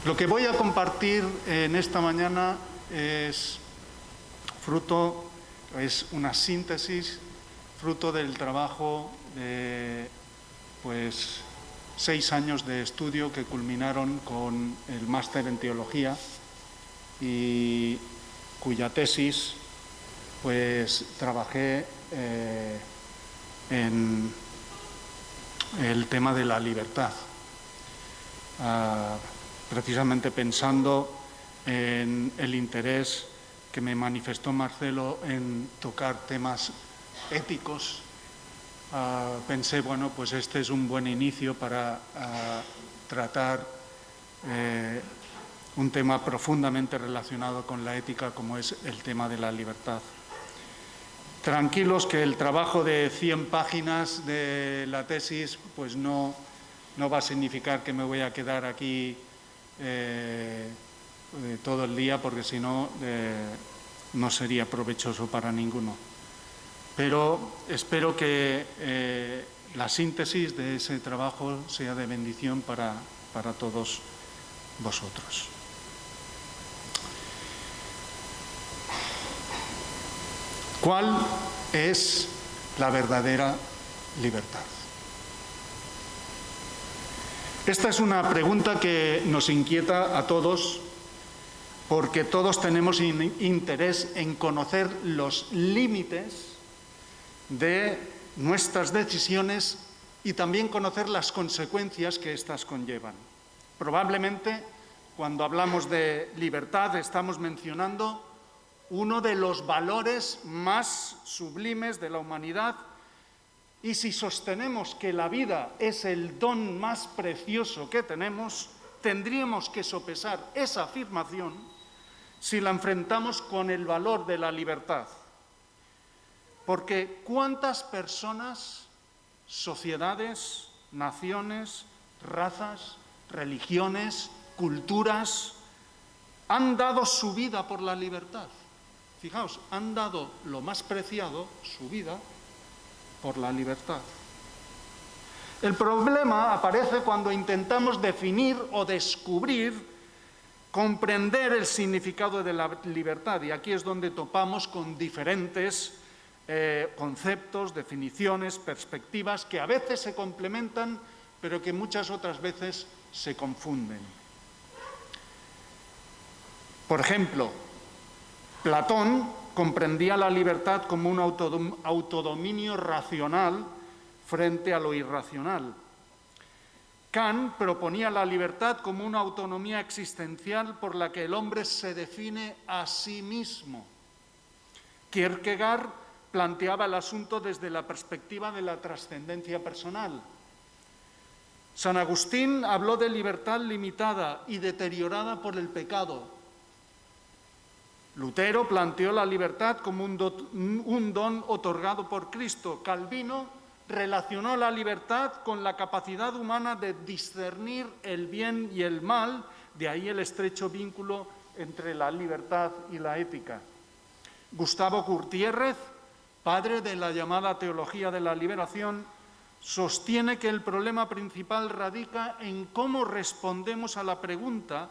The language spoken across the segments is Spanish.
Lo que voy a compartir en esta mañana es una síntesis, fruto del trabajo de 6 años de estudio que culminaron con el máster en teología y cuya tesis trabajé en el tema de la libertad, precisamente pensando en el interés que me manifestó Marcelo en tocar temas éticos. Pensé, bueno, pues este es un buen inicio para tratar un tema profundamente relacionado con la ética, como es el tema de la libertad. Tranquilos que el trabajo de 100 páginas de la tesis pues no va a significar que me voy a quedar aquí todo el día, porque si no, no sería provechoso para ninguno. Pero espero que la síntesis de ese trabajo sea de bendición para todos vosotros. ¿Cuál es la verdadera libertad? Esta es una pregunta que nos inquieta a todos, porque todos tenemos interés en conocer los límites de nuestras decisiones y también conocer las consecuencias que éstas conllevan. Probablemente, cuando hablamos de libertad, estamos mencionando uno de los valores más sublimes de la humanidad, y si sostenemos que la vida es el don más precioso que tenemos, tendríamos que sopesar esa afirmación si la enfrentamos con el valor de la libertad. Porque ¿cuántas personas, sociedades, naciones, razas, religiones, culturas han dado su vida por la libertad? Fijaos, han dado lo más preciado, su vida, por la libertad. El problema aparece cuando intentamos definir o descubrir, comprender el significado de la libertad, y aquí es donde topamos con diferentes conceptos, definiciones, perspectivas que a veces se complementan, pero que muchas otras veces se confunden. Por ejemplo, Platón comprendía la libertad como un autodominio racional frente a lo irracional. Kant proponía la libertad como una autonomía existencial por la que el hombre se define a sí mismo. Kierkegaard planteaba el asunto desde la perspectiva de la trascendencia personal. San Agustín habló de libertad limitada y deteriorada por el pecado. Lutero planteó la libertad como un don otorgado por Cristo. Calvino relacionó la libertad con la capacidad humana de discernir el bien y el mal, de ahí el estrecho vínculo entre la libertad y la ética. Gustavo Gutiérrez, padre de la llamada teología de la liberación, sostiene que el problema principal radica en cómo respondemos a la pregunta: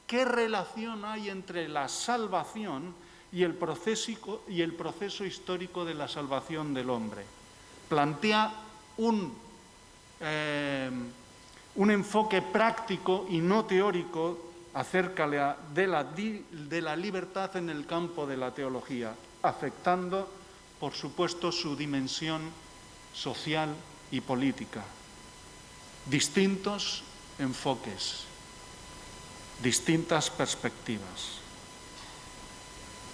¿qué relación hay entre la salvación y el proceso histórico de la salvación del hombre? Plantea un enfoque práctico y no teórico acerca de la libertad en el campo de la teología, afectando, por supuesto, su dimensión social y política. Distintos enfoques, distintas perspectivas.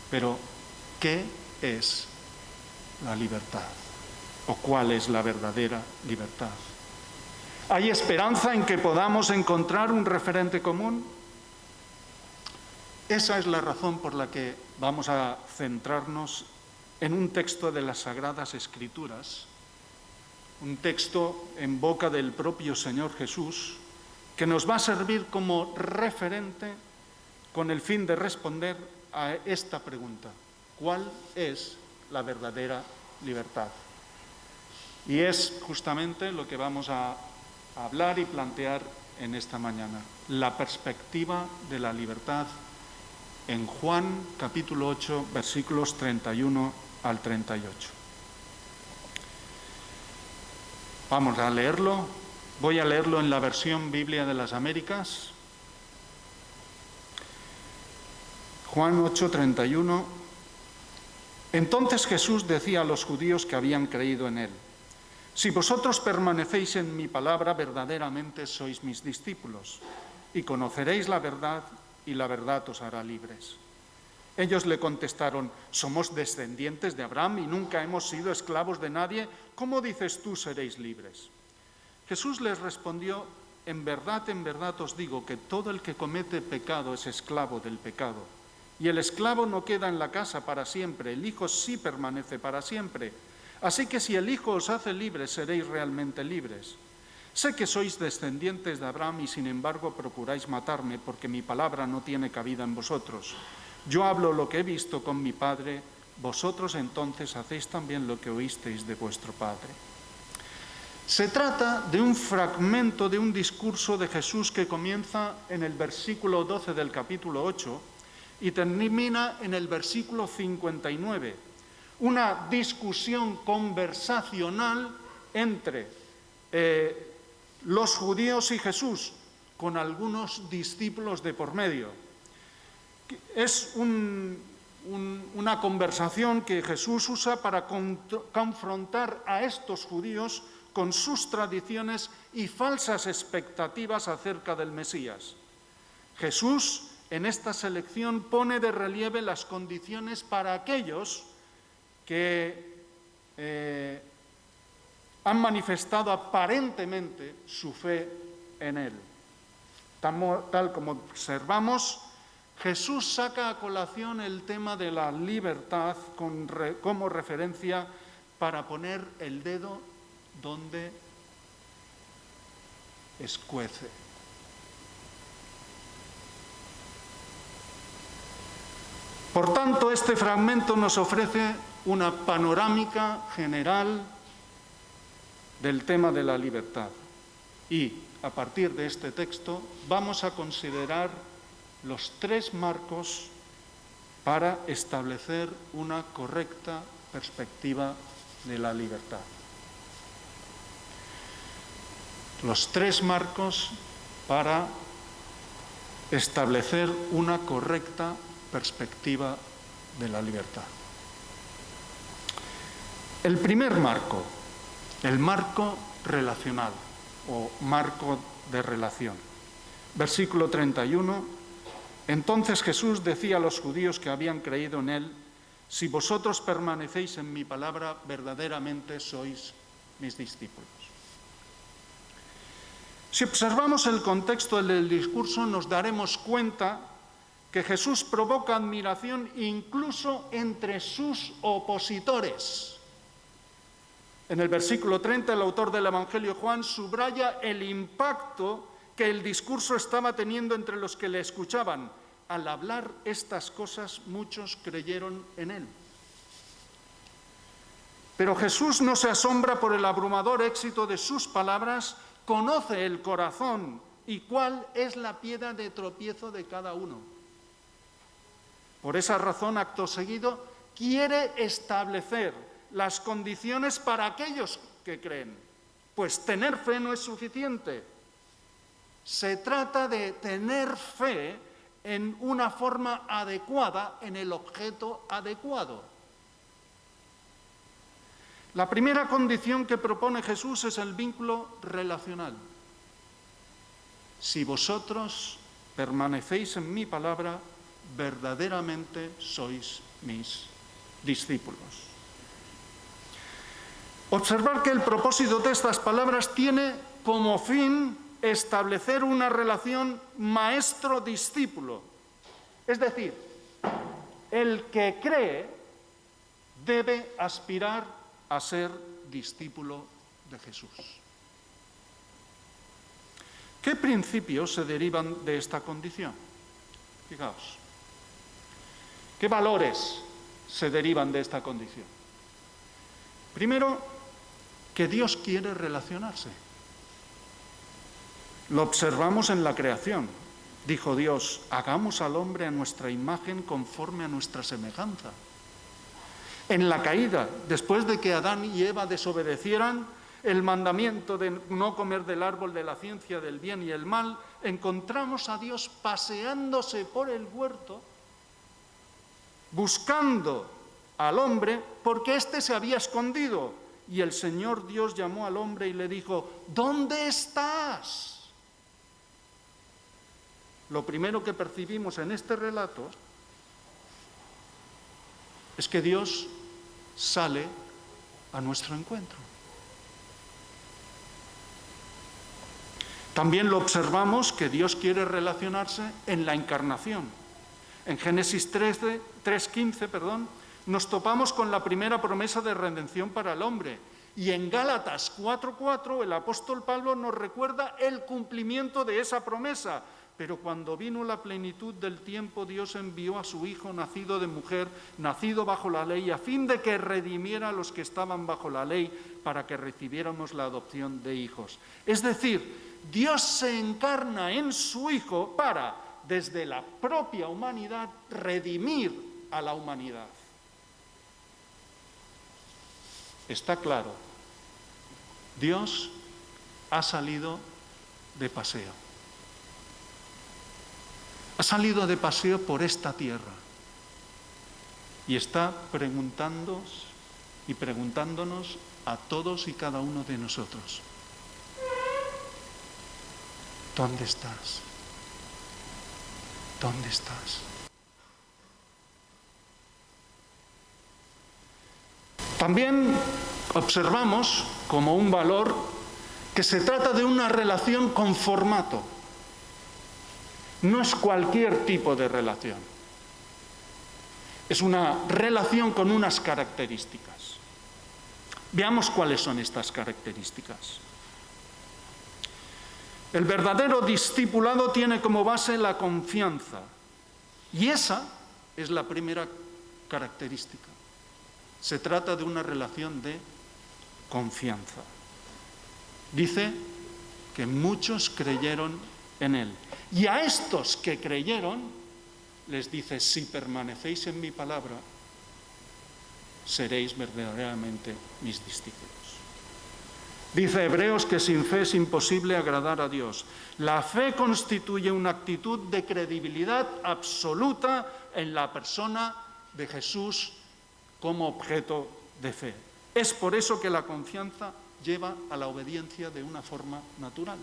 Pero, ¿qué es la libertad? ¿O cuál es la verdadera libertad? ¿Hay esperanza en que podamos encontrar un referente común? Esa es la razón por la que vamos a centrarnos en un texto de las Sagradas Escrituras, un texto en boca del propio Señor Jesús, que nos va a servir como referente con el fin de responder a esta pregunta: ¿cuál es la verdadera libertad? Y es justamente lo que vamos a hablar y plantear en esta mañana, la perspectiva de la libertad en Juan capítulo 8, versículos 31 al 38. Vamos a leerlo. Voy a leerlo en la versión Biblia de las Américas. Juan 8, 31. Entonces Jesús decía a los judíos que habían creído en él: si vosotros permanecéis en mi palabra, verdaderamente sois mis discípulos, y conoceréis la verdad, y la verdad os hará libres. Ellos le contestaron: somos descendientes de Abraham y nunca hemos sido esclavos de nadie. ¿Cómo dices tú seréis libres? Jesús les respondió: en verdad os digo que todo el que comete pecado es esclavo del pecado. Y el esclavo no queda en la casa para siempre, el Hijo sí permanece para siempre. Así que si el Hijo os hace libres, seréis realmente libres. Sé que sois descendientes de Abraham y sin embargo procuráis matarme porque mi palabra no tiene cabida en vosotros. Yo hablo lo que he visto con mi Padre, vosotros entonces hacéis también lo que oísteis de vuestro Padre. Se trata de un fragmento de un discurso de Jesús que comienza en el versículo 12 del capítulo 8 y termina en el versículo 59. Una discusión conversacional entre los judíos y Jesús, con algunos discípulos de por medio. Es una conversación que Jesús usa para confrontar a estos judíos con sus tradiciones y falsas expectativas acerca del Mesías. Jesús, en esta selección, pone de relieve las condiciones para aquellos que han manifestado aparentemente su fe en él. Tal como observamos, Jesús saca a colación el tema de la libertad como referencia para poner el dedo donde escuece. Por tanto, este fragmento nos ofrece una panorámica general del tema de la libertad. Y, a partir de este texto, vamos a considerar los 3 marcos para establecer una correcta perspectiva de la libertad. Los 3 marcos para establecer una correcta perspectiva de la libertad. El primer marco, el marco relacional o marco de relación. Versículo 31. Entonces Jesús decía a los judíos que habían creído en él: si vosotros permanecéis en mi palabra, verdaderamente sois mis discípulos. Si observamos el contexto del discurso, nos daremos cuenta que Jesús provoca admiración incluso entre sus opositores. En el versículo 30, el autor del Evangelio Juan subraya el impacto que el discurso estaba teniendo entre los que le escuchaban. Al hablar estas cosas, muchos creyeron en él. Pero Jesús no se asombra por el abrumador éxito de sus palabras, conoce el corazón y cuál es la piedra de tropiezo de cada uno. Por esa razón, acto seguido, quiere establecer las condiciones para aquellos que creen, pues tener fe no es suficiente. Se trata de tener fe en una forma adecuada, en el objeto adecuado. La primera condición que propone Jesús es el vínculo relacional. Si vosotros permanecéis en mi palabra, verdaderamente sois mis discípulos. Observar que el propósito de estas palabras tiene como fin establecer una relación maestro-discípulo. Es decir, el que cree debe aspirar a ser discípulo de Jesús. ¿Qué principios se derivan de esta condición? Fijaos. ¿Qué valores se derivan de esta condición? Primero, que Dios quiere relacionarse. Lo observamos en la creación. Dijo Dios, hagamos al hombre a nuestra imagen conforme a nuestra semejanza. En la caída, después de que Adán y Eva desobedecieran el mandamiento de no comer del árbol de la ciencia del bien y el mal, encontramos a Dios paseándose por el huerto, buscando al hombre, porque éste se había escondido. Y el Señor Dios llamó al hombre y le dijo, ¿dónde estás? Lo primero que percibimos en este relato es que Dios sale a nuestro encuentro. También lo observamos que Dios quiere relacionarse en la encarnación. En Génesis 3:15, nos topamos con la primera promesa de redención para el hombre. Y en Gálatas 4:4 el apóstol Pablo nos recuerda el cumplimiento de esa promesa. Pero cuando vino la plenitud del tiempo, Dios envió a su Hijo, nacido de mujer, nacido bajo la ley, a fin de que redimiera a los que estaban bajo la ley, para que recibiéramos la adopción de hijos. Es decir, Dios se encarna en su Hijo para, desde la propia humanidad, redimir a la humanidad. Está claro, Dios ha salido de paseo. Ha salido de paseo por esta tierra y está preguntándonos a todos y cada uno de nosotros, ¿dónde estás? ¿Dónde estás? También observamos como un valor que se trata de una relación con formato. No es cualquier tipo de relación. Es una relación con unas características. Veamos cuáles son estas características. El verdadero discipulado tiene como base la confianza. Y esa es la primera característica. Se trata de una relación de confianza. Dice que muchos creyeron en él. Y a estos que creyeron, les dice, si permanecéis en mi palabra, seréis verdaderamente mis discípulos. Dice Hebreos que sin fe es imposible agradar a Dios. La fe constituye una actitud de credibilidad absoluta en la persona de Jesús como objeto de fe. Es por eso que la confianza lleva a la obediencia de una forma natural.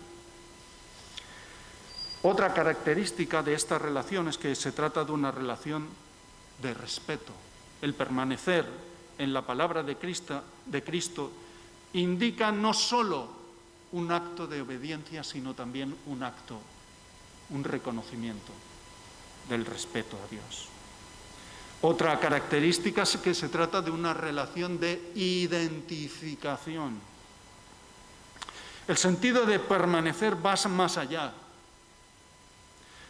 Otra característica de esta relación es que se trata de una relación de respeto. El permanecer en la palabra de Cristo indica no solo un acto de obediencia, sino también un reconocimiento del respeto a Dios. Otra característica es que se trata de una relación de identificación. El sentido de permanecer va más allá,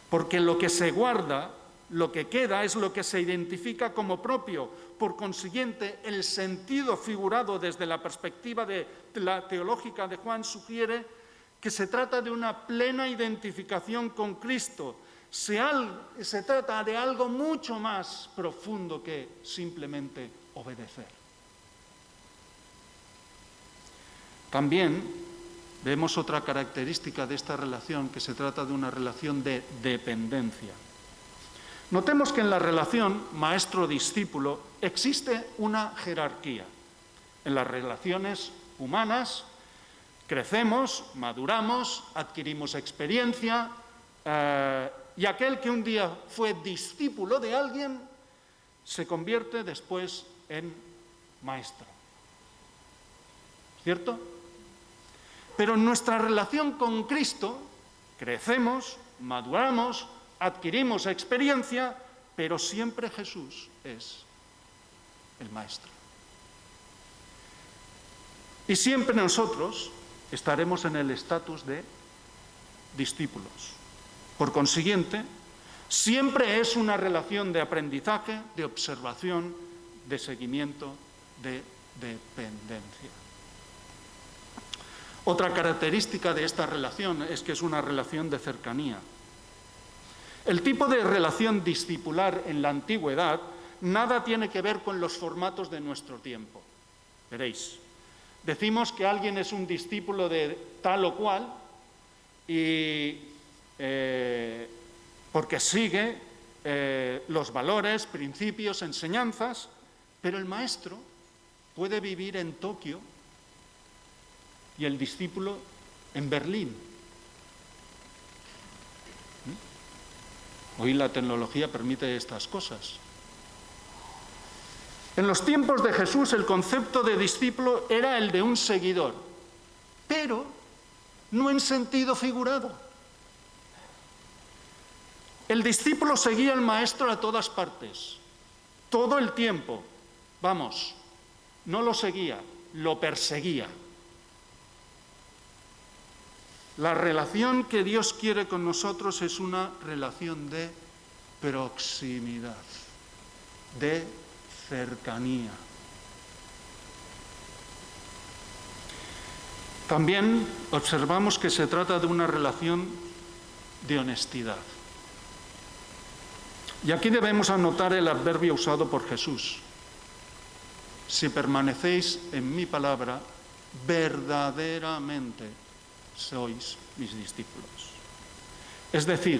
porque lo que se guarda, lo que queda, es lo que se identifica como propio. Por consiguiente, el sentido figurado desde la perspectiva teológica de Juan sugiere que se trata de una plena identificación con Cristo. Se trata de algo mucho más profundo que simplemente obedecer. También vemos otra característica de esta relación, que se trata de una relación de dependencia. Notemos que en la relación maestro-discípulo existe una jerarquía. En las relaciones humanas crecemos, maduramos, adquirimos experiencia, y aquel que un día fue discípulo de alguien se convierte después en maestro. ¿Cierto? Pero en nuestra relación con Cristo crecemos, maduramos, adquirimos experiencia, pero siempre Jesús es el maestro. Y siempre nosotros estaremos en el estatus de discípulos. Por consiguiente, siempre es una relación de aprendizaje, de observación, de seguimiento, de dependencia. Otra característica de esta relación es que es una relación de cercanía. El tipo de relación discipular en la antigüedad nada tiene que ver con los formatos de nuestro tiempo. Veréis, decimos que alguien es un discípulo de tal o cual y porque sigue los valores, principios, enseñanzas, pero el maestro puede vivir en Tokio y el discípulo en Berlín. Hoy la tecnología permite estas cosas. En los tiempos de Jesús el concepto de discípulo era el de un seguidor, pero no en sentido figurado. El discípulo seguía al maestro a todas partes, todo el tiempo. Vamos, no lo seguía, lo perseguía. La relación que Dios quiere con nosotros es una relación de proximidad, de cercanía. También observamos que se trata de una relación de honestidad. Y aquí debemos anotar el adverbio usado por Jesús. Si permanecéis en mi palabra, verdaderamente sois mis discípulos. Es decir,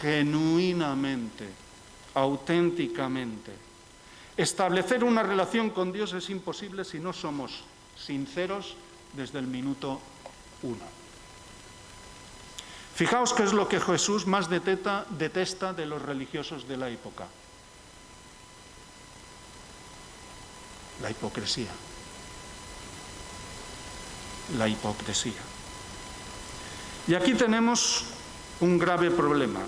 genuinamente, auténticamente. Establecer una relación con Dios es imposible si no somos sinceros desde el minuto 1. Fijaos qué es lo que Jesús más detesta de los religiosos de la época. La hipocresía. La hipocresía. Y aquí tenemos un grave problema,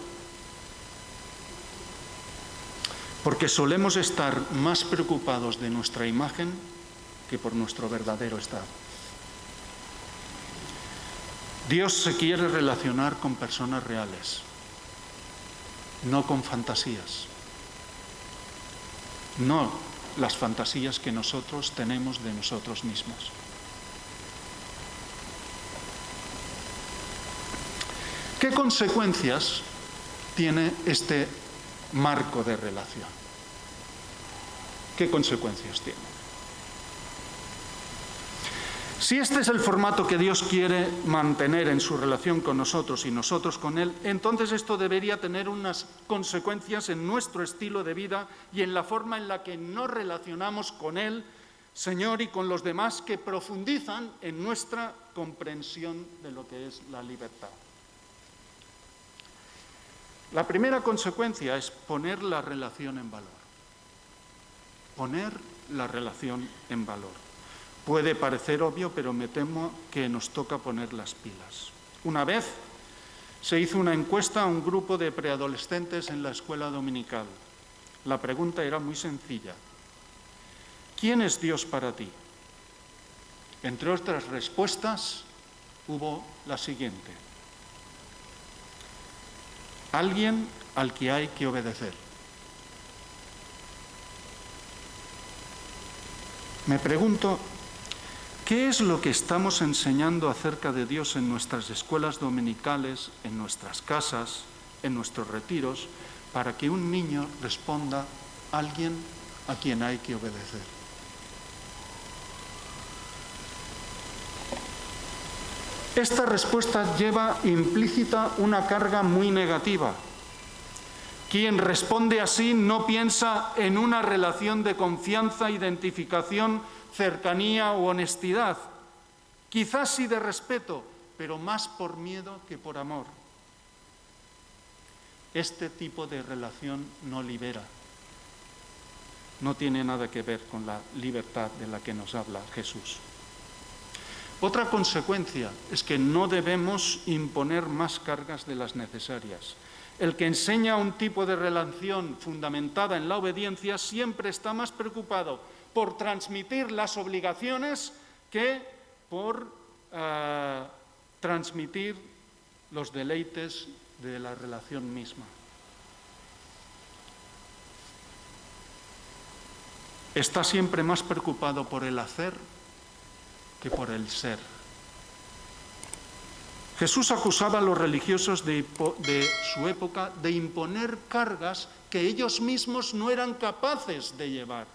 porque solemos estar más preocupados de nuestra imagen que por nuestro verdadero estado. Dios se quiere relacionar con personas reales, no con fantasías, no las fantasías que nosotros tenemos de nosotros mismos. ¿Qué consecuencias tiene este marco de relación? ¿Qué consecuencias tiene? Si este es el formato que Dios quiere mantener en su relación con nosotros y nosotros con Él, entonces esto debería tener unas consecuencias en nuestro estilo de vida y en la forma en la que nos relacionamos con Él, Señor, y con los demás, que profundizan en nuestra comprensión de lo que es la libertad. La primera consecuencia es poner la relación en valor. Poner la relación en valor. Puede parecer obvio, pero me temo que nos toca poner las pilas. Una vez se hizo una encuesta a un grupo de preadolescentes en la escuela dominical. La pregunta era muy sencilla. ¿Quién es Dios para ti? Entre otras respuestas, hubo la siguiente. Alguien al que hay que obedecer. Me pregunto, ¿qué es lo que estamos enseñando acerca de Dios en nuestras escuelas dominicales, en nuestras casas, en nuestros retiros, para que un niño responda a alguien a quien hay que obedecer? Esta respuesta lleva implícita una carga muy negativa. Quien responde así no piensa en una relación de confianza, identificación, cercanía o honestidad. Quizás sí de respeto, pero más por miedo que por amor. Este tipo de relación no libera. No tiene nada que ver con la libertad de la que nos habla Jesús. Otra consecuencia es que no debemos imponer más cargas de las necesarias. El que enseña un tipo de relación fundamentada en la obediencia siempre está más preocupado por transmitir las obligaciones que por transmitir los deleites de la relación misma. Está siempre más preocupado por el hacer que por el ser. Jesús acusaba a los religiosos de su época de imponer cargas que ellos mismos no eran capaces de llevar.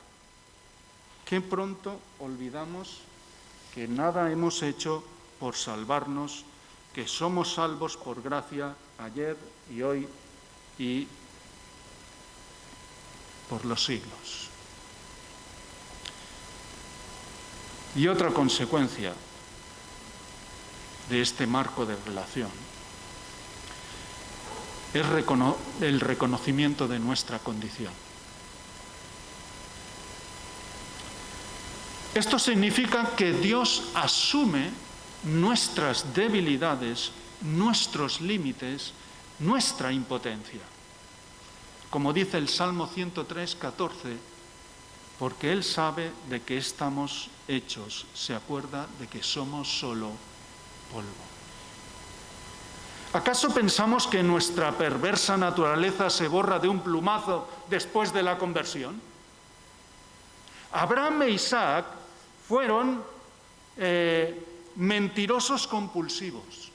Qué pronto olvidamos que nada hemos hecho por salvarnos, que somos salvos por gracia ayer y hoy y por los siglos. Y otra consecuencia de este marco de relación es el reconocimiento de nuestra condición. Esto significa que Dios asume nuestras debilidades, nuestros límites, nuestra impotencia. Como dice el Salmo 103, 14, porque Él sabe de qué estamos hechos, se acuerda de que somos solo polvo. ¿Acaso pensamos que nuestra perversa naturaleza se borra de un plumazo después de la conversión? Abraham e Isaac fueron mentirosos compulsivos.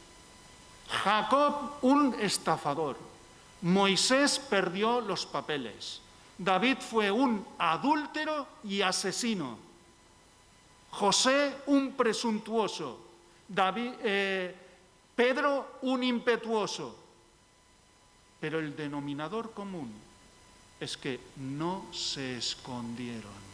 Jacob, un estafador. Moisés perdió los papeles. David fue un adúltero y asesino. José, un presuntuoso. Pedro, un impetuoso. Pero el denominador común es que no se escondieron.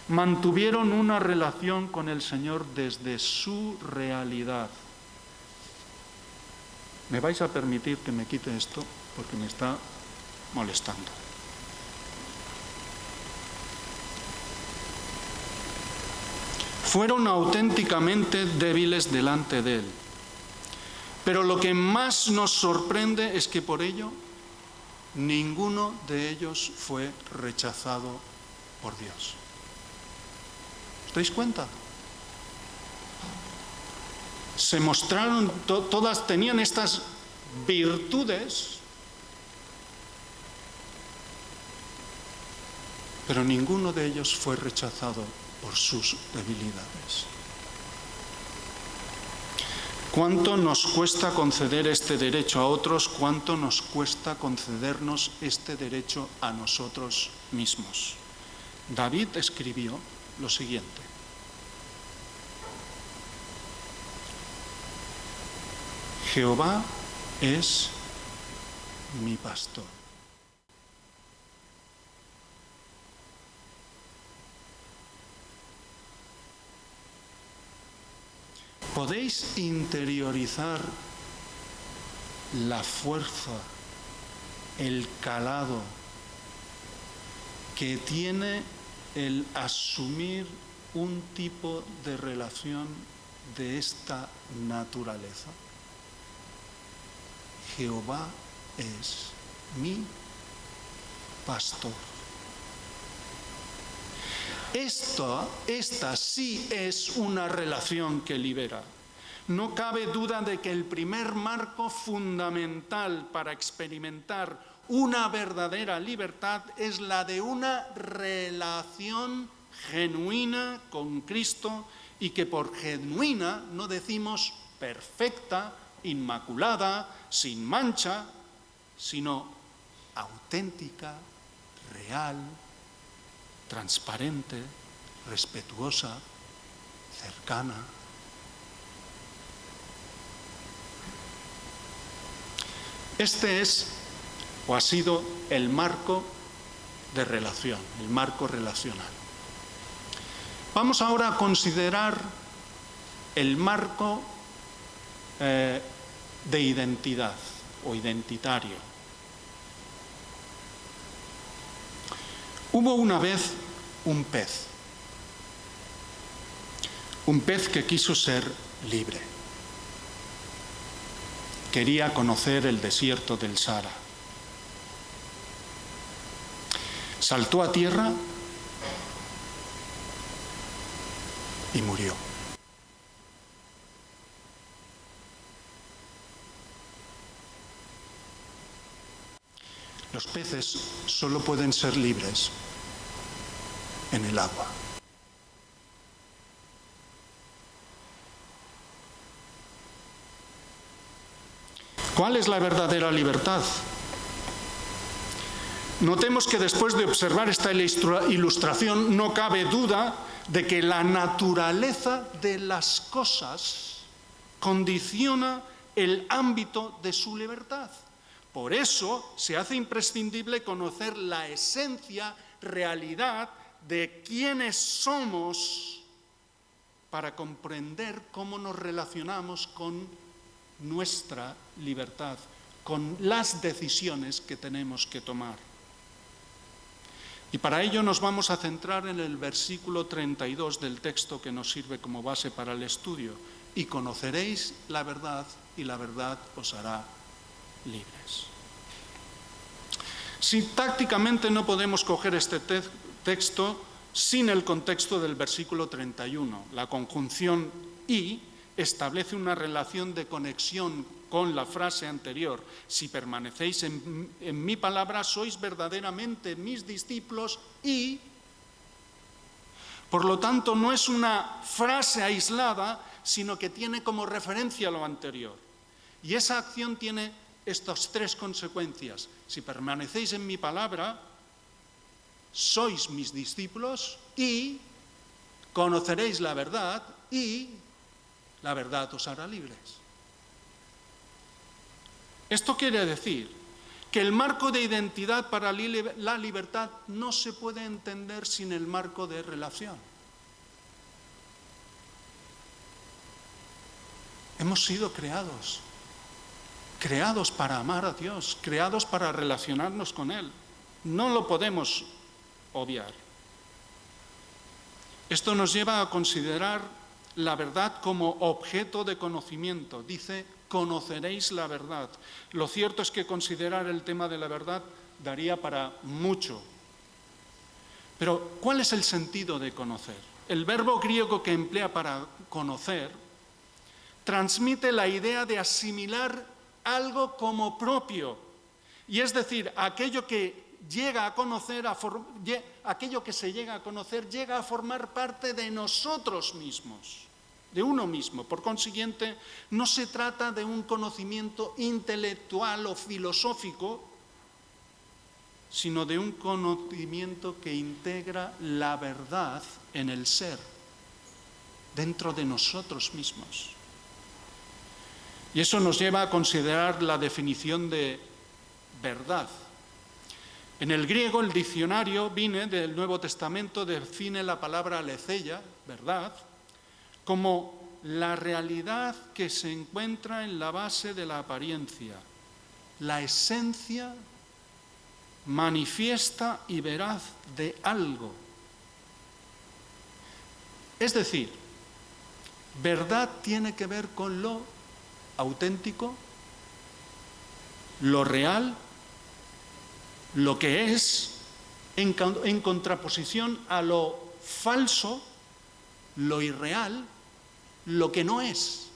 Mantuvieron una relación con el Señor desde su realidad. ¿Me vais a permitir que me quite esto? Porque me está molestando. Fueron auténticamente débiles delante de Él. Pero lo que más nos sorprende es que por ello ninguno de ellos fue rechazado por Dios. ¿Os dais cuenta? Se mostraron, todas tenían estas virtudes, pero ninguno de ellos fue rechazado por sus debilidades. ¿Cuánto nos cuesta conceder este derecho a otros? ¿Cuánto nos cuesta concedernos este derecho a nosotros mismos? David escribió lo siguiente: Jehová es mi pastor. ¿Podéis interiorizar la fuerza, el calado que tiene el asumir un tipo de relación de esta naturaleza? Jehová es mi pastor. Esta sí es una relación que libera. No cabe duda de que el primer marco fundamental para experimentar una verdadera libertad es la de una relación genuina con Cristo, y que por genuina no decimos perfecta, inmaculada, sin mancha, sino auténtica, real, transparente, respetuosa, cercana. Este es o ha sido el marco de relación, el marco relacional. Vamos ahora a considerar el marco de identidad o identitario. Hubo una vez un pez que quiso ser libre. Quería conocer el desierto del Sahara. Saltó a tierra y murió. Los peces solo pueden ser libres en el agua. ¿Cuál es la verdadera libertad? Notemos que después de observar esta ilustración no cabe duda de que la naturaleza de las cosas condiciona el ámbito de su libertad. Por eso se hace imprescindible conocer la esencia, realidad de quiénes somos para comprender cómo nos relacionamos con nuestra libertad, con las decisiones que tenemos que tomar. Y para ello nos vamos a centrar en el versículo 32 del texto que nos sirve como base para el estudio. Y conoceréis la verdad, y la verdad os hará libres. Sintácticamente no podemos coger este texto sin el contexto del versículo 31. La conjunción y establece una relación de conexión con la frase anterior. Si permanecéis en mi palabra, sois verdaderamente mis discípulos y... Por lo tanto, no es una frase aislada, sino que tiene como referencia lo anterior. Y esa acción tiene estas tres consecuencias. Si permanecéis en mi palabra, sois mis discípulos y conoceréis la verdad y la verdad os hará libres. Esto quiere decir que el marco de identidad para la libertad no se puede entender sin el marco de relación. Hemos sido creados para amar a Dios, creados para relacionarnos con Él. No lo podemos obviar. Esto nos lleva a considerar la verdad como objeto de conocimiento. Dice, conoceréis la verdad. Lo cierto es que considerar el tema de la verdad daría para mucho. Pero, ¿cuál es el sentido de conocer? El verbo griego que emplea para conocer transmite la idea de asimilar algo como propio. Y es decir, aquello que llega a conocer, aquello que se llega a conocer, llega a formar parte de nosotros mismos, de uno mismo. Por consiguiente, no se trata de un conocimiento intelectual o filosófico, sino de un conocimiento que integra la verdad en el ser, dentro de nosotros mismos. Y eso nos lleva a considerar la definición de verdad. En el griego, el diccionario Vine del Nuevo Testamento define la palabra aletheia, verdad, como la realidad que se encuentra en la base de la apariencia, la esencia manifiesta y veraz de algo. Es decir, verdad tiene que ver con lo auténtico, lo real, lo que es, en contraposición a lo falso, lo irreal, lo que no es.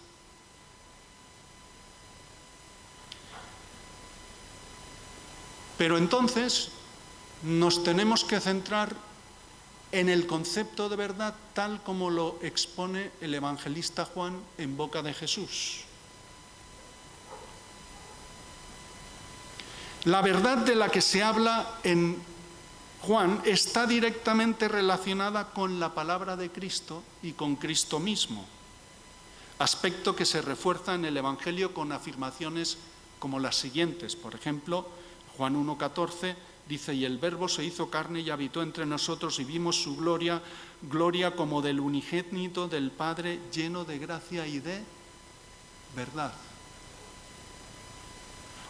Pero entonces nos tenemos que centrar en el concepto de verdad tal como lo expone el evangelista Juan en boca de Jesús. La verdad de la que se habla en Juan está directamente relacionada con la palabra de Cristo y con Cristo mismo, aspecto que se refuerza en el Evangelio con afirmaciones como las siguientes. Por ejemplo, Juan 1,14 dice, y el Verbo se hizo carne y habitó entre nosotros y vimos su gloria, gloria como del unigénito del Padre, lleno de gracia y de verdad.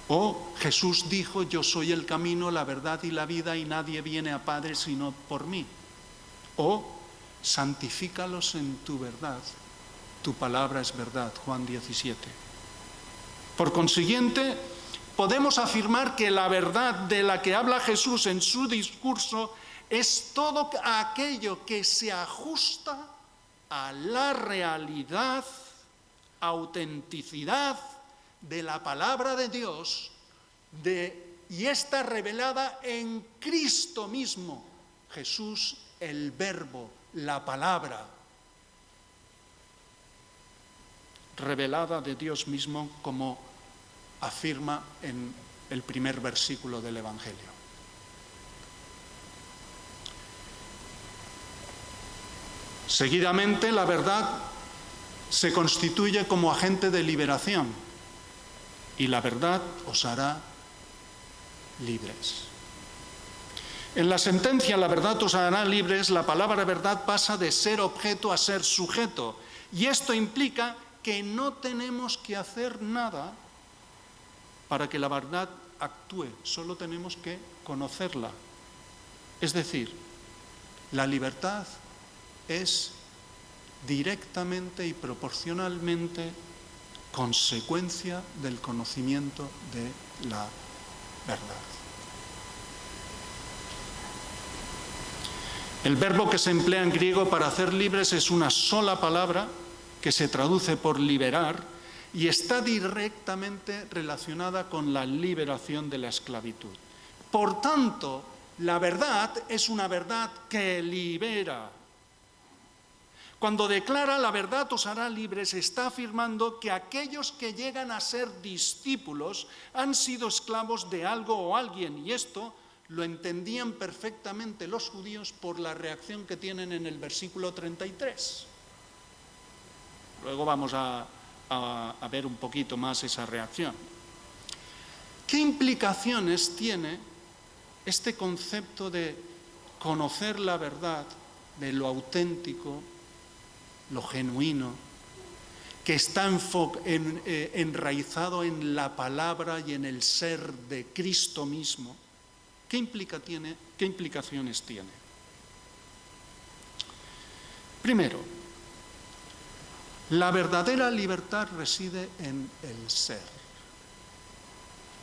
O Jesús dijo, yo soy el camino, la verdad y la vida, y nadie viene a Padre sino por mí. O santifícalos en tu verdad, tu palabra es verdad, Juan 17. Por consiguiente, podemos afirmar que la verdad de la que habla Jesús en su discurso es todo aquello que se ajusta a la realidad, autenticidad de la palabra de Dios y está revelada en Cristo mismo, Jesús el Verbo, la palabra revelada de Dios mismo como afirma en el primer versículo del Evangelio. Seguidamente, la verdad se constituye como agente de liberación y la verdad os hará libres. En la sentencia "la verdad os hará libres", la palabra verdad pasa de ser objeto a ser sujeto, y esto implica que no tenemos que hacer nada para que la verdad actúe, solo tenemos que conocerla. Es decir, la libertad es directamente y proporcionalmente consecuencia del conocimiento de la verdad. El verbo que se emplea en griego para hacer libres es una sola palabra que se traduce por liberar y está directamente relacionada con la liberación de la esclavitud. Por tanto, la verdad es una verdad que libera. Cuando declara "la verdad os hará libres", está afirmando que aquellos que llegan a ser discípulos han sido esclavos de algo o alguien, y esto lo entendían perfectamente los judíos por la reacción que tienen en el versículo 33. Luego vamos a ver un poquito más esa reacción. ¿Qué implicaciones tiene este concepto de conocer la verdad, de lo auténtico, lo genuino, que está enraizado en la palabra y en el ser de Cristo mismo? ¿Qué implicaciones tiene? Primero, la verdadera libertad reside en el ser.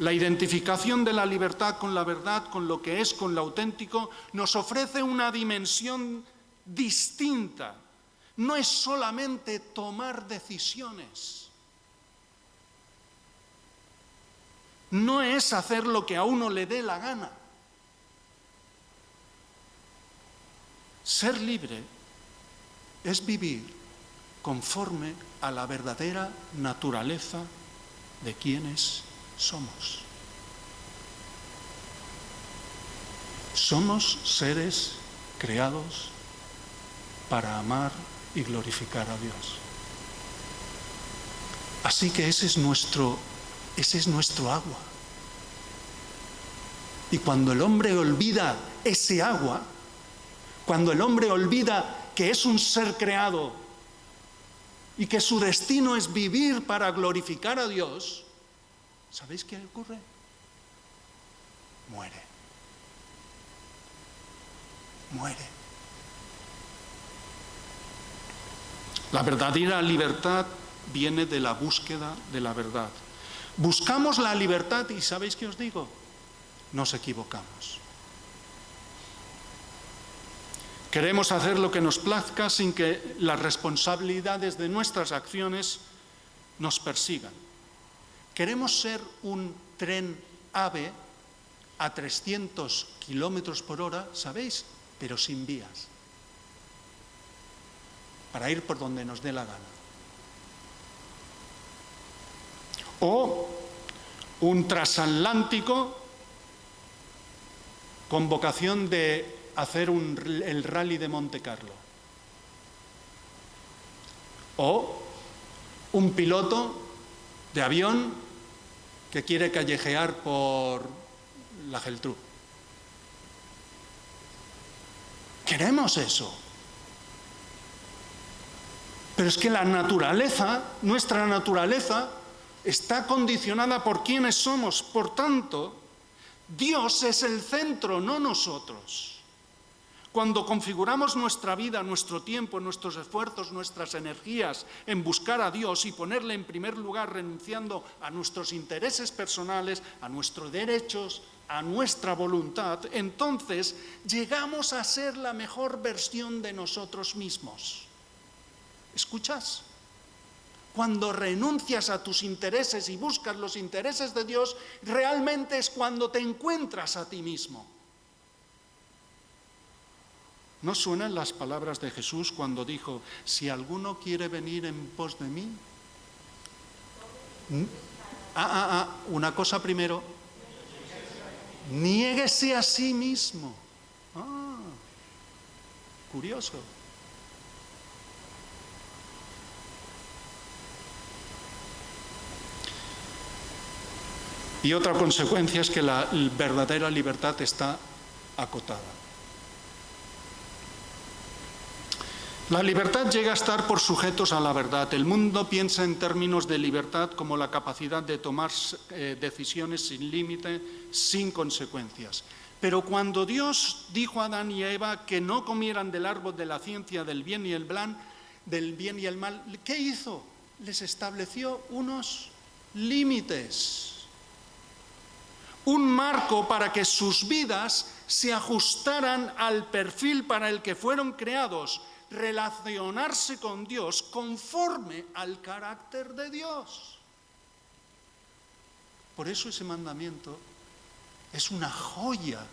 La identificación de la libertad con la verdad, con lo que es, con lo auténtico, nos ofrece una dimensión distinta. No es solamente tomar decisiones. No es hacer lo que a uno le dé la gana. Ser libre es vivir conforme a la verdadera naturaleza de quienes somos. Somos seres creados para amar y glorificar a Dios. Así que ese es nuestro agua. Y cuando el hombre olvida ese agua, cuando el hombre olvida que es un ser creado y que su destino es vivir para glorificar a Dios, ¿sabéis qué ocurre? Muere. La verdadera libertad viene de la búsqueda de la verdad. Buscamos la libertad y ¿sabéis qué os digo? Nos equivocamos. Queremos hacer lo que nos plazca sin que las responsabilidades de nuestras acciones nos persigan. Queremos ser un tren AVE a 300 kilómetros por hora, ¿sabéis? Pero sin vías. Para ir por donde nos dé la gana. O un transatlántico con vocación de hacer el rally de Monte Carlo. O un piloto de avión que quiere callejear por la Geltrú. Queremos eso. Pero es que la naturaleza, nuestra naturaleza, está condicionada por quienes somos. Por tanto, Dios es el centro, no nosotros. Cuando configuramos nuestra vida, nuestro tiempo, nuestros esfuerzos, nuestras energías en buscar a Dios y ponerle en primer lugar, renunciando a nuestros intereses personales, a nuestros derechos, a nuestra voluntad, entonces llegamos a ser la mejor versión de nosotros mismos. ¿Escuchas? Cuando renuncias a tus intereses y buscas los intereses de Dios, realmente es cuando te encuentras a ti mismo. ¿No suenan las palabras de Jesús cuando dijo: si alguno quiere venir en pos de mí, Una cosa primero. Niéguese a sí mismo. Curioso. Y otra consecuencia es que la verdadera libertad está acotada. La libertad llega a estar por sujetos a la verdad. El mundo piensa en términos de libertad como la capacidad de tomar decisiones sin límite, sin consecuencias. Pero cuando Dios dijo a Adán y a Eva que no comieran del árbol de la ciencia del bien y el mal, ¿qué hizo? Les estableció unos límites, un marco para que sus vidas se ajustaran al perfil para el que fueron creados, relacionarse con Dios conforme al carácter de Dios. Por eso ese mandamiento es una joya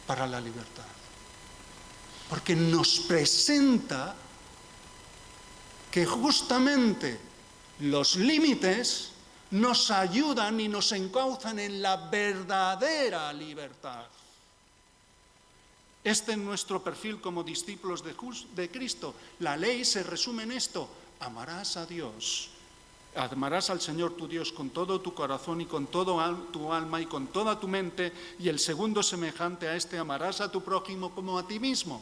para la libertad, porque nos presenta que justamente los límites nos ayudan y nos encauzan en la verdadera libertad. Este es nuestro perfil como discípulos de Cristo. La ley se resume en esto: amarás a Dios, amarás al Señor tu Dios con todo tu corazón y con toda tu alma y con toda tu mente, y el segundo semejante a este: amarás a tu prójimo como a ti mismo.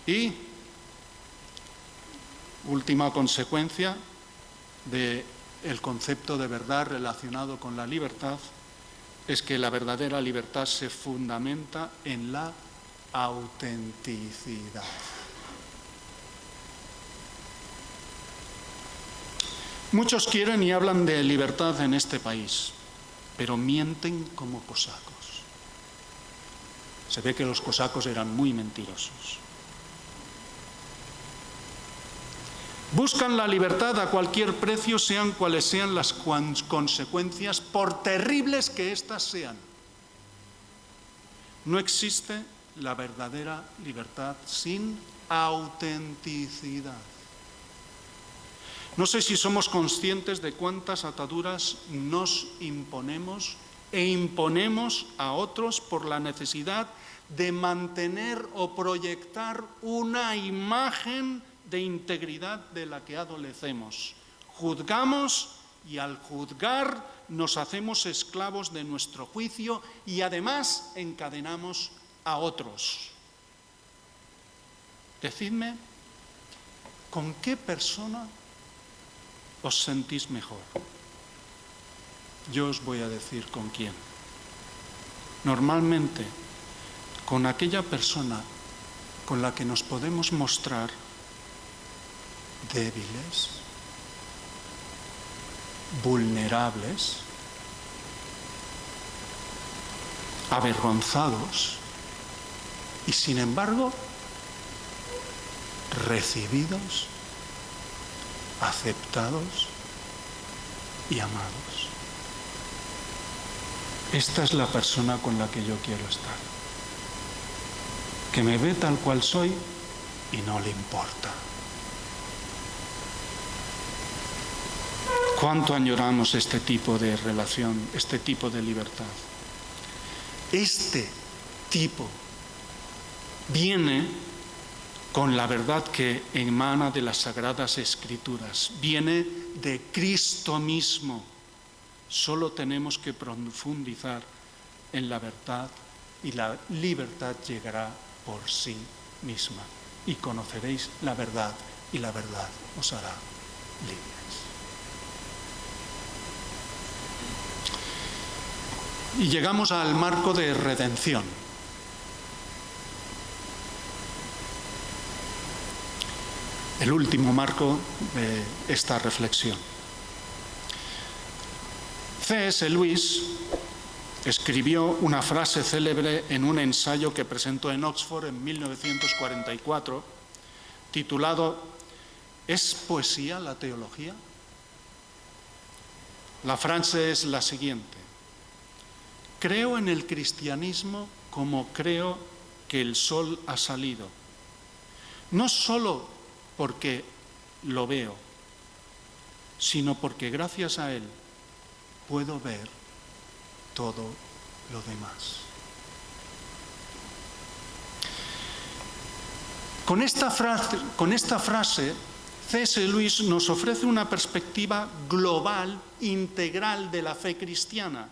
Y última consecuencia del concepto de verdad relacionado con la libertad es que la verdadera libertad se fundamenta en la autenticidad. Muchos quieren y hablan de libertad en este país, pero mienten como cosacos. Se ve que los cosacos eran muy mentirosos. Buscan la libertad a cualquier precio, sean cuales sean las consecuencias, por terribles que éstas sean. No existe la verdadera libertad sin autenticidad. No sé si somos conscientes de cuántas ataduras nos imponemos e imponemos a otros por la necesidad de mantener o proyectar una imagen de integridad de la que adolecemos. Juzgamos y al juzgar nos hacemos esclavos de nuestro juicio y además encadenamos a otros. Decidme, ¿con qué persona os sentís mejor? Yo os voy a decir con quién. Normalmente, con aquella persona con la que nos podemos mostrar débiles, vulnerables, avergonzados y sin embargo recibidos, aceptados y amados. Esta es la persona con la que yo quiero estar, que me ve tal cual soy y no le importa. ¿Cuánto añoramos este tipo de relación, este tipo de libertad? Este tipo viene con la verdad que emana de las Sagradas Escrituras, viene de Cristo mismo. Solo tenemos que profundizar en la verdad y la libertad llegará por sí misma. Y conoceréis la verdad y la verdad os hará libres. Y llegamos al marco de redención. El último marco de esta reflexión. C.S. Lewis escribió una frase célebre en un ensayo que presentó en Oxford en 1944, titulado ¿Es poesía la teología? La frase es la siguiente: creo en el cristianismo como creo que el sol ha salido. no solo porque lo veo, sino porque gracias a Él puedo ver todo lo demás. Con esta frase, C.S. Lewis nos ofrece una perspectiva global, integral de la fe cristiana.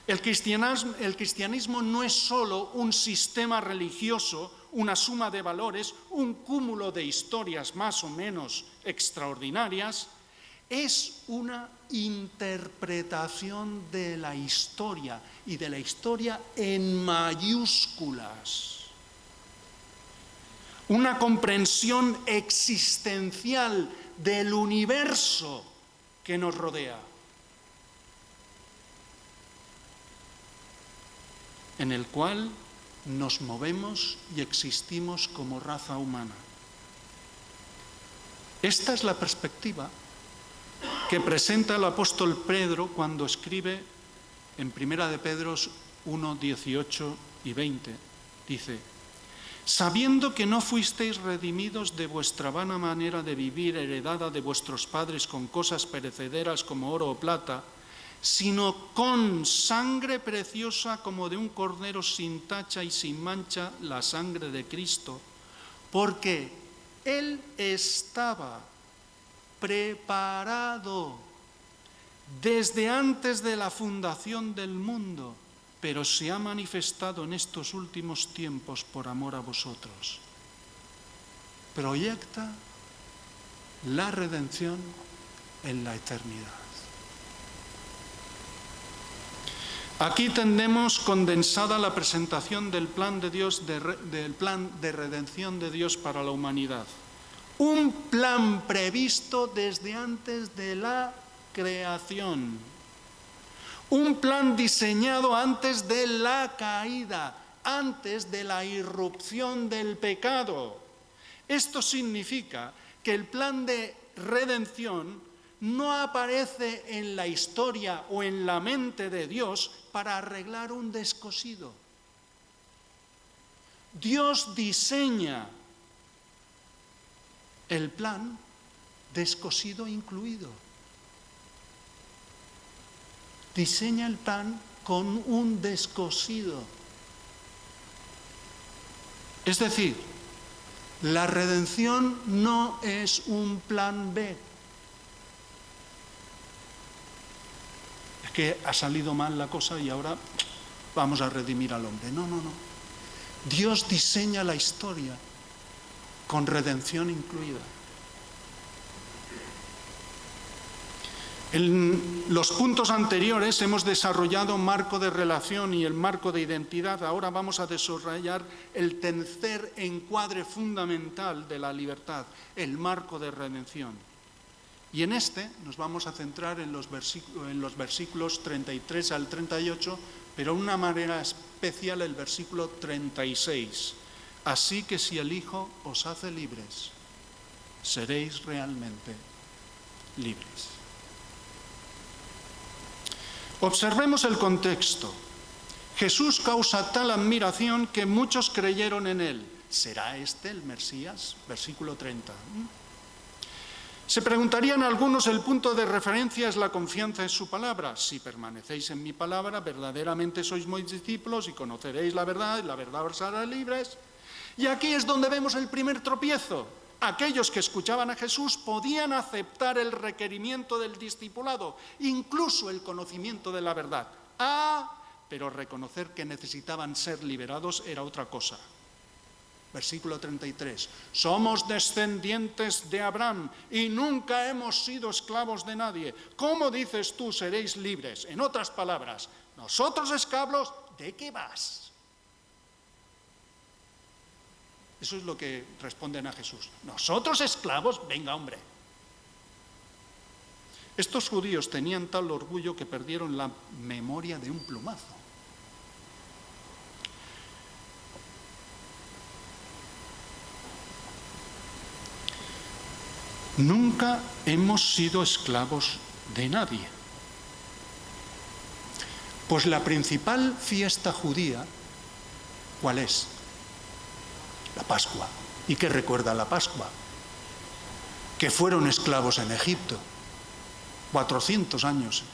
El cristianismo no es solo un sistema religioso, una suma de valores, un cúmulo de historias más o menos extraordinarias, es una interpretación de la historia, y de la historia en mayúsculas. Una comprensión existencial del universo que nos rodea, en el cual nos movemos y existimos como raza humana. Esta es la perspectiva que presenta el apóstol Pedro cuando escribe en 1 de Pedro 1, 18 y 20. Dice: sabiendo que no fuisteis redimidos de vuestra vana manera de vivir heredada de vuestros padres con cosas perecederas como oro o plata, sino con sangre preciosa como de un cordero sin tacha y sin mancha, la sangre de Cristo, porque Él estaba preparado desde antes de la fundación del mundo, pero se ha manifestado en estos últimos tiempos por amor a vosotros. Proyecta la redención en la eternidad. Aquí tenemos condensada la presentación del plan de Dios, del plan de redención de Dios para la humanidad. Un plan previsto desde antes de la creación. Un plan diseñado antes de la caída, antes de la irrupción del pecado. Esto significa que el plan de redención no aparece en la historia o en la mente de Dios para arreglar un descosido. Dios diseña el plan, descosido incluido. Diseña el plan con un descosido. Es decir, la redención no es un plan B. Es que ha salido mal la cosa y ahora vamos a redimir al hombre. No. Dios diseña la historia con redención incluida. En los puntos anteriores hemos desarrollado marco de relación y el marco de identidad. Ahora vamos a desarrollar el tercer encuadre fundamental de la libertad, el marco de redención. Y en este nos vamos a centrar en los versículos 33 al 38, pero de una manera especial el versículo 36. Así que si el Hijo os hace libres, seréis realmente libres. Observemos el contexto. Jesús causa tal admiración que muchos creyeron en él. ¿Será este el Mesías? Versículo 30. Se preguntarían algunos, el punto de referencia es la confianza en su palabra. Si permanecéis en mi palabra, verdaderamente sois mis discípulos y conoceréis la verdad, y la verdad os hará libres. Y aquí es donde vemos el primer tropiezo. Aquellos que escuchaban a Jesús podían aceptar el requerimiento del discipulado, incluso el conocimiento de la verdad. Pero reconocer que necesitaban ser liberados era otra cosa. Versículo 33. Somos descendientes de Abraham y nunca hemos sido esclavos de nadie. ¿Cómo dices tú seréis libres? En otras palabras, nosotros esclavos, ¿de qué vas? Eso es lo que responden a Jesús. ¿Nosotros esclavos? Venga, hombre. Estos judíos tenían tal orgullo que perdieron la memoria de un plumazo. Nunca hemos sido esclavos de nadie. Pues la principal fiesta judía, ¿cuál es? La Pascua. ¿Y qué recuerda la Pascua? Que fueron esclavos en Egipto. 400 años,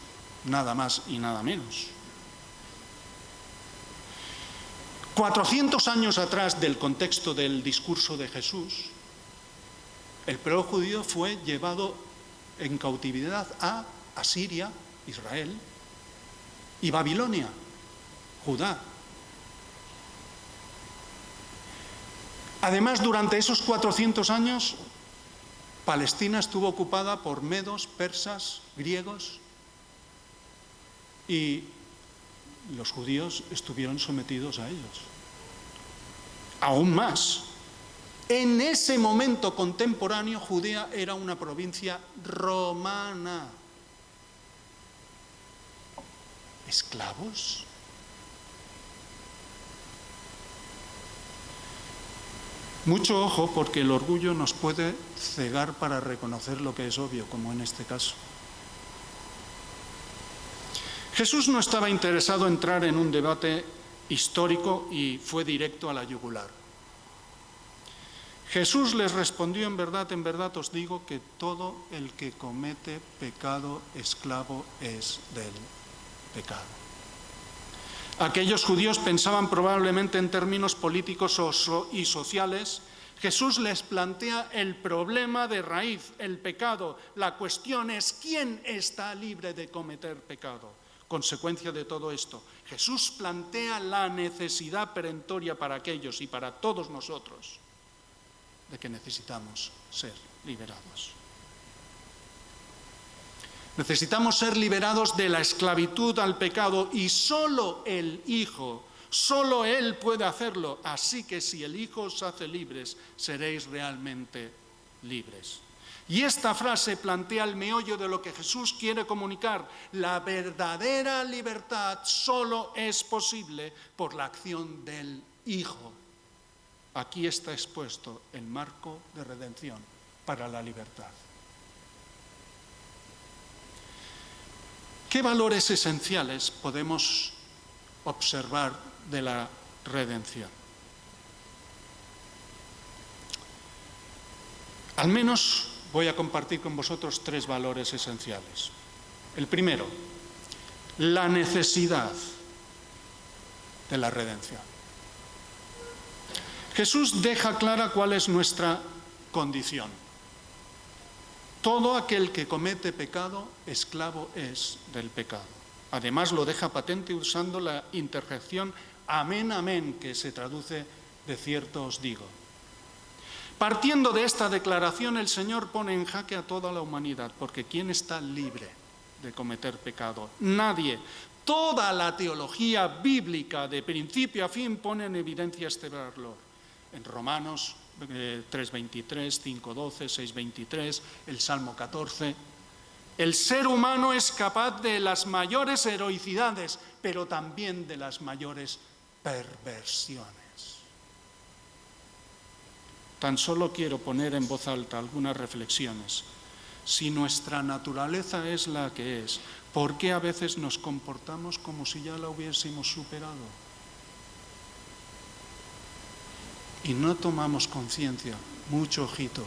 nada más y nada menos. 400 años atrás del contexto del discurso de Jesús, el pueblo judío fue llevado en cautividad a Asiria, Israel, y Babilonia, Judá. Además, durante esos 400 años, Palestina estuvo ocupada por medos, persas, griegos, y los judíos estuvieron sometidos a ellos. Aún más, en ese momento contemporáneo, Judea era una provincia romana. ¿Esclavos? Mucho ojo, porque el orgullo nos puede cegar para reconocer lo que es obvio, como en este caso. Jesús no estaba interesado en entrar en un debate histórico y fue directo a la yugular. Jesús les respondió: en verdad os digo que todo el que comete pecado, esclavo es del pecado. Aquellos judíos pensaban probablemente en términos políticos y sociales. Jesús les plantea el problema de raíz, el pecado. La cuestión es: ¿quién está libre de cometer pecado? Consecuencia de todo esto, Jesús plantea la necesidad perentoria para aquellos y para todos nosotros de que necesitamos ser liberados. Necesitamos ser liberados de la esclavitud al pecado, y solo el Hijo, solo Él puede hacerlo. Así que si el Hijo os hace libres, seréis realmente libres. Y esta frase plantea el meollo de lo que Jesús quiere comunicar. La verdadera libertad solo es posible por la acción del Hijo. Aquí está expuesto el marco de redención para la libertad. ¿Qué valores esenciales podemos observar de la redención? Al menos voy a compartir con vosotros 3 valores esenciales. El primero, la necesidad de la redención. Jesús deja clara cuál es nuestra condición. Todo aquel que comete pecado, esclavo es del pecado. Además, lo deja patente usando la interjección amén, amén, que se traduce de cierto os digo. Partiendo de esta declaración, el Señor pone en jaque a toda la humanidad, porque ¿quién está libre de cometer pecado? Nadie. Toda la teología bíblica, de principio a fin, pone en evidencia este valor. En Romanos 3:23, 5:12, 6:23, el Salmo 14. El ser humano es capaz de las mayores heroicidades, pero también de las mayores perversiones. Tan solo quiero poner en voz alta algunas reflexiones. Si nuestra naturaleza es la que es, ¿por qué a veces nos comportamos como si ya la hubiésemos superado? Y no tomamos conciencia, mucho ojito.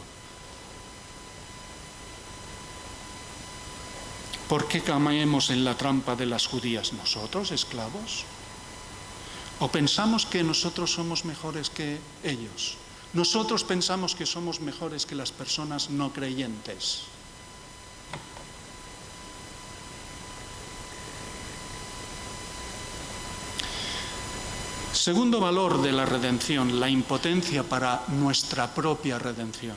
¿Por qué caemos en la trampa de las judías? ¿Nosotros, esclavos? ¿O pensamos que nosotros somos mejores que ellos? Nosotros pensamos que somos mejores que las personas no creyentes. Segundo valor de la redención, la impotencia para nuestra propia redención.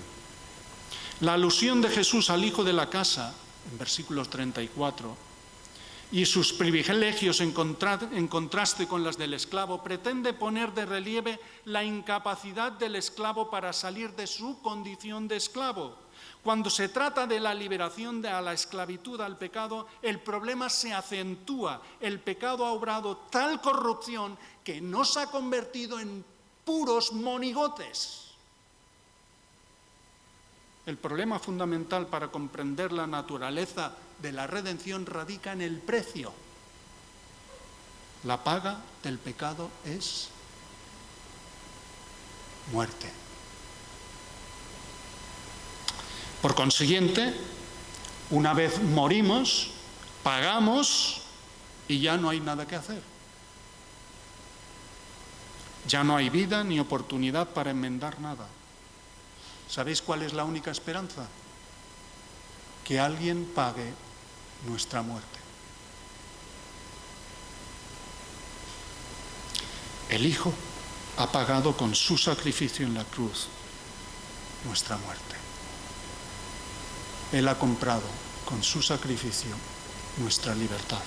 La alusión de Jesús al hijo de la casa, en versículos 34, y sus privilegios en contraste con las del esclavo, pretende poner de relieve la incapacidad del esclavo para salir de su condición de esclavo. Cuando se trata de la liberación de la esclavitud al pecado, el problema se acentúa. El pecado ha obrado tal corrupción que nos ha convertido en puros monigotes. El problema fundamental para comprender la naturaleza de la redención radica en el precio. La paga del pecado es muerte. Por consiguiente, una vez morimos, pagamos y ya no hay nada que hacer. Ya no hay vida ni oportunidad para enmendar nada. ¿Sabéis cuál es la única esperanza? Que alguien pague nuestra muerte. El Hijo ha pagado con su sacrificio en la cruz nuestra muerte. Él ha comprado con su sacrificio nuestra libertad.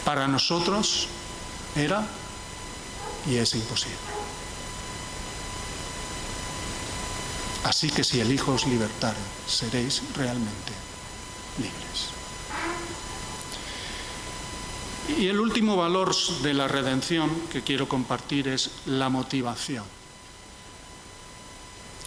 Para nosotros era y es imposible. Así que si el Hijo os libertare, seréis realmente libres. Y el último valor de la redención que quiero compartir es la motivación.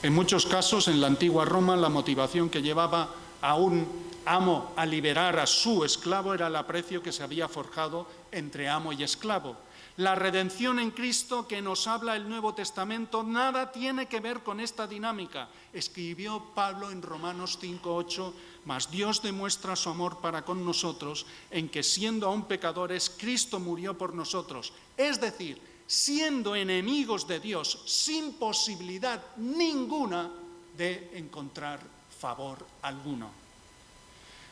En muchos casos, en la antigua Roma, la motivación que llevaba a un amo a liberar a su esclavo era el aprecio que se había forjado entre amo y esclavo. La redención en Cristo que nos habla el Nuevo Testamento nada tiene que ver con esta dinámica. Escribió Pablo en Romanos 5:8, mas Dios demuestra su amor para con nosotros en que siendo aún pecadores, Cristo murió por nosotros. Es decir, siendo enemigos de Dios, sin posibilidad ninguna de encontrar favor alguno.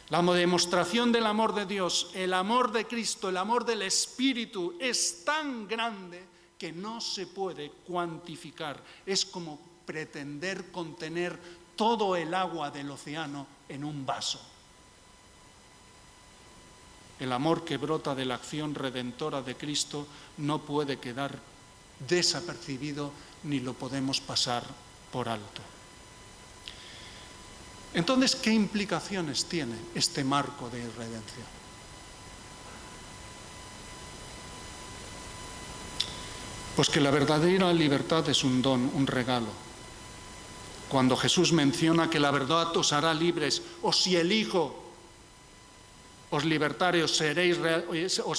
La demostración del amor de Dios, el amor de Cristo, el amor del Espíritu es tan grande que no se puede cuantificar. Es como pretender contener todo el agua del océano en un vaso. El amor que brota de la acción redentora de Cristo no puede quedar desapercibido ni lo podemos pasar por alto. Entonces, ¿qué implicaciones tiene este marco de redención? Pues que la verdadera libertad es un don, un regalo. Cuando Jesús menciona que la verdad os hará libres, o si el Hijo os libertare, os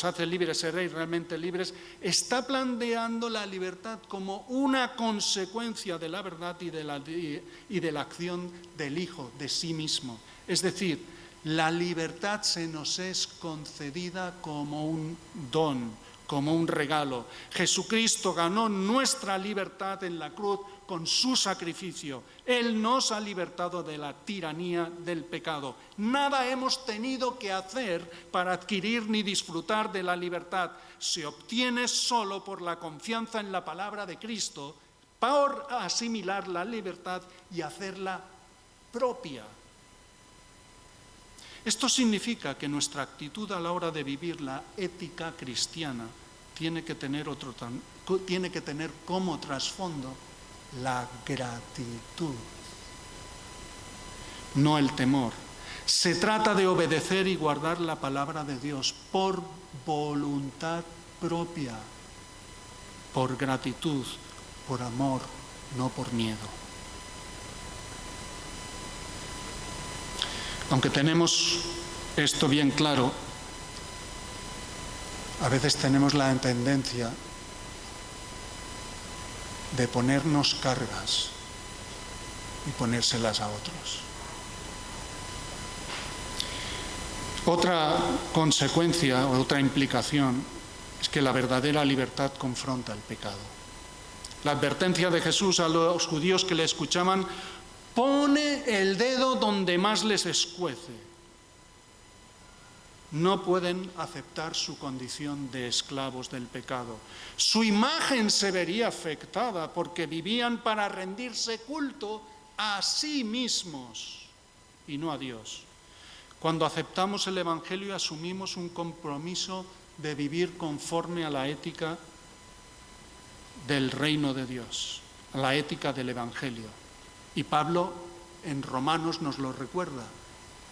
hace libres, seréis realmente libres, está planteando la libertad como una consecuencia de la verdad y de la acción del Hijo, de sí mismo. Es decir, la libertad se nos es concedida como un don, como un regalo. Jesucristo ganó nuestra libertad en la cruz con su sacrificio. Él nos ha libertado de la tiranía del pecado. Nada hemos tenido que hacer para adquirir ni disfrutar de la libertad. Se obtiene solo por la confianza en la palabra de Cristo, por asimilar la libertad y hacerla propia. Esto significa que nuestra actitud a la hora de vivir la ética cristiana tiene que tener como trasfondo la gratitud, no el temor. Se trata de obedecer y guardar la palabra de Dios por voluntad propia, por gratitud, por amor, no por miedo. Aunque tenemos esto bien claro, a veces tenemos la tendencia de ponernos cargas y ponérselas a otros. Otra consecuencia, otra implicación, es que la verdadera libertad confronta el pecado. La advertencia de Jesús a los judíos que le escuchaban: pone el dedo donde más les escuece. No pueden aceptar su condición de esclavos del pecado. Su imagen se vería afectada porque vivían para rendirse culto a sí mismos y no a Dios. Cuando aceptamos el Evangelio, asumimos un compromiso de vivir conforme a la ética del reino de Dios, a la ética del Evangelio. Y Pablo en Romanos nos lo recuerda.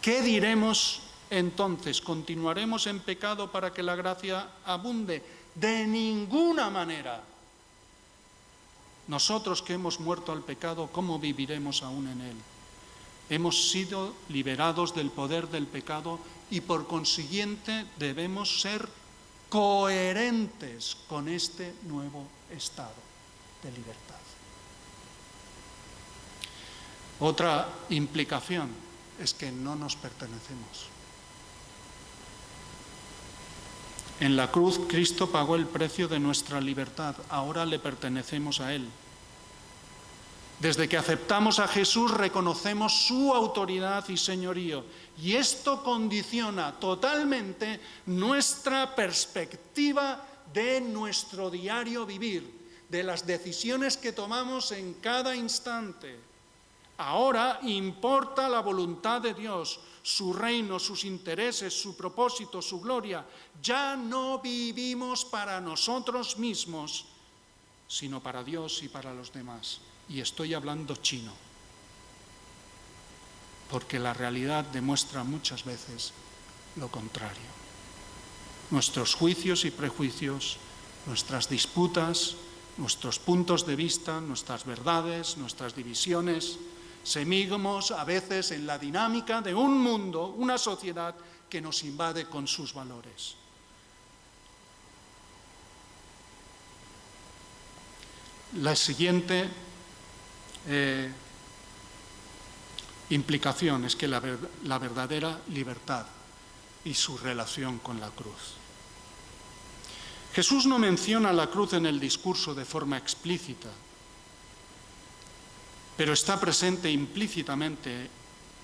¿Qué diremos entonces? ¿Continuaremos en pecado para que la gracia abunde? De ninguna manera. Nosotros que hemos muerto al pecado, ¿cómo viviremos aún en él? Hemos sido liberados del poder del pecado y por consiguiente debemos ser coherentes con este nuevo estado de libertad. Otra implicación es que no nos pertenecemos. En la cruz Cristo pagó el precio de nuestra libertad, ahora le pertenecemos a Él. Desde que aceptamos a Jesús reconocemos su autoridad y señorío, y esto condiciona totalmente nuestra perspectiva de nuestro diario vivir, de las decisiones que tomamos en cada instante. Ahora importa la voluntad de Dios, su reino, sus intereses, su propósito, su gloria. Ya no vivimos para nosotros mismos, sino para Dios y para los demás. Y estoy hablando chino, porque la realidad demuestra muchas veces lo contrario. Nuestros juicios y prejuicios, nuestras disputas, nuestros puntos de vista, nuestras verdades, nuestras divisiones, seguimos a veces en la dinámica de un mundo, una sociedad que nos invade con sus valores. La siguiente implicación es que la verdadera libertad y su relación con la cruz. Jesús no menciona la cruz en el discurso de forma explícita, pero está presente implícitamente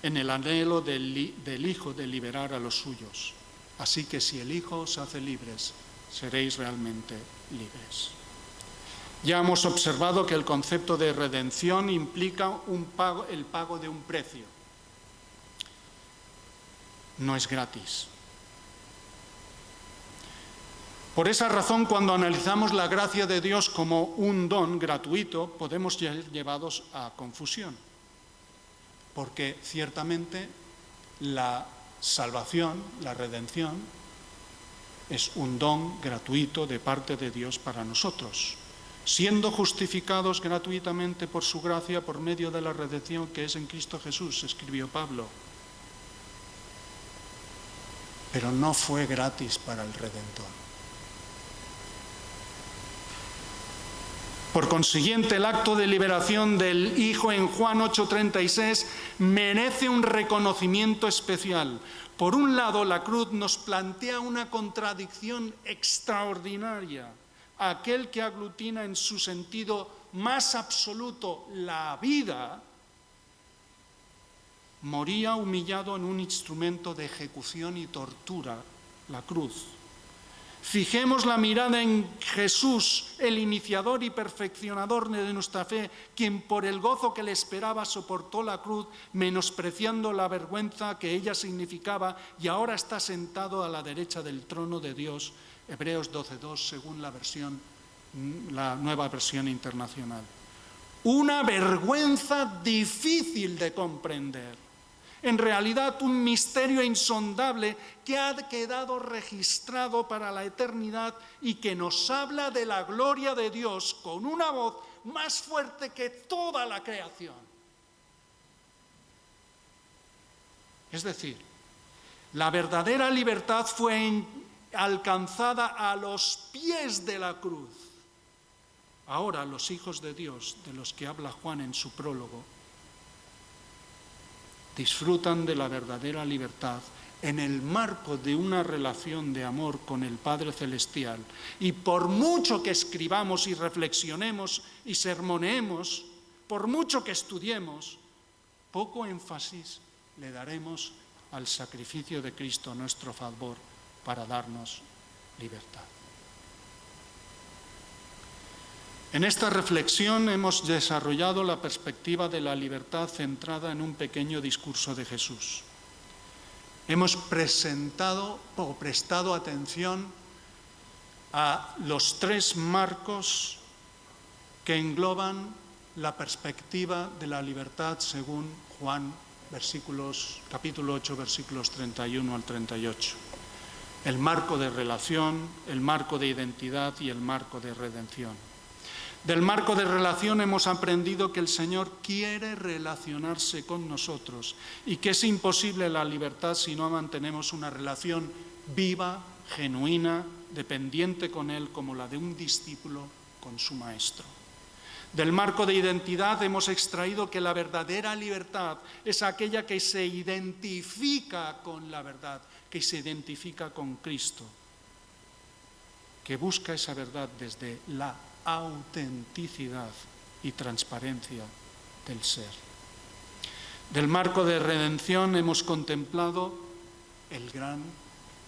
en el anhelo del Hijo de liberar a los suyos. Así que si el Hijo os hace libres, seréis realmente libres. Ya hemos observado que el concepto de redención implica el pago de un precio. No es gratis. Por esa razón, cuando analizamos la gracia de Dios como un don gratuito, podemos ser llevados a confusión. Porque ciertamente la salvación, la redención, es un don gratuito de parte de Dios para nosotros, siendo justificados gratuitamente por su gracia por medio de la redención que es en Cristo Jesús, escribió Pablo. Pero no fue gratis para el Redentor. Por consiguiente, el acto de liberación del Hijo en Juan 8:36 merece un reconocimiento especial. Por un lado, la cruz nos plantea una contradicción extraordinaria. Aquel que aglutina en su sentido más absoluto la vida, moría humillado en un instrumento de ejecución y tortura, la cruz. Fijemos la mirada en Jesús, el iniciador y perfeccionador de nuestra fe, quien por el gozo que le esperaba soportó la cruz, menospreciando la vergüenza que ella significaba, y ahora está sentado a la derecha del trono de Dios. Hebreos 12:2, según la Nueva Versión Internacional. Una vergüenza difícil de comprender. En realidad, un misterio insondable que ha quedado registrado para la eternidad y que nos habla de la gloria de Dios con una voz más fuerte que toda la creación. Es decir, la verdadera libertad fue alcanzada a los pies de la cruz. Ahora, los hijos de Dios, de los que habla Juan en su prólogo, disfrutan de la verdadera libertad en el marco de una relación de amor con el Padre Celestial. Y por mucho que escribamos y reflexionemos y sermoneemos, por mucho que estudiemos, poco énfasis le daremos al sacrificio de Cristo a nuestro favor para darnos libertad. En esta reflexión hemos desarrollado la perspectiva de la libertad centrada en un pequeño discurso de Jesús. Hemos prestado atención a los tres marcos que engloban la perspectiva de la libertad según Juan, capítulo 8, versículos 31 al 38. El marco de relación, el marco de identidad y el marco de redención. Del marco de relación hemos aprendido que el Señor quiere relacionarse con nosotros y que es imposible la libertad si no mantenemos una relación viva, genuina, dependiente con Él, como la de un discípulo con su Maestro. Del marco de identidad hemos extraído que la verdadera libertad es aquella que se identifica con la verdad, que se identifica con Cristo, que busca esa verdad desde la autenticidad y transparencia del ser. Del marco de redención hemos contemplado el gran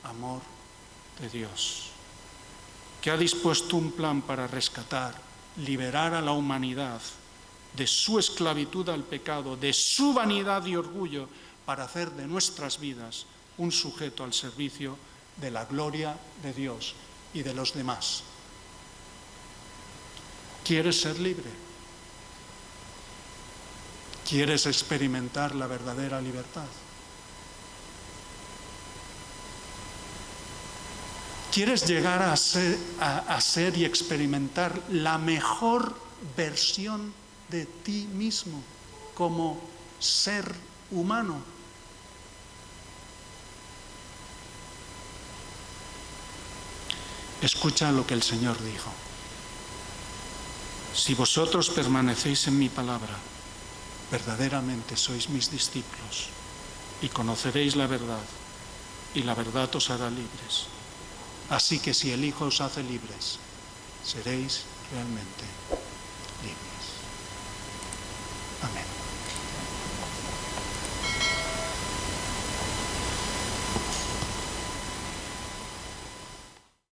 amor de Dios, que ha dispuesto un plan para rescatar, liberar a la humanidad de su esclavitud al pecado, de su vanidad y orgullo, para hacer de nuestras vidas un sujeto al servicio de la gloria de Dios y de los demás. ¿Quieres ser libre? ¿Quieres experimentar la verdadera libertad? ¿Quieres llegar a ser y experimentar la mejor versión de ti mismo como ser humano? Escucha lo que el Señor dijo. Si vosotros permanecéis en mi palabra, verdaderamente sois mis discípulos y conoceréis la verdad, y la verdad os hará libres. Así que si el Hijo os hace libres, seréis realmente libres.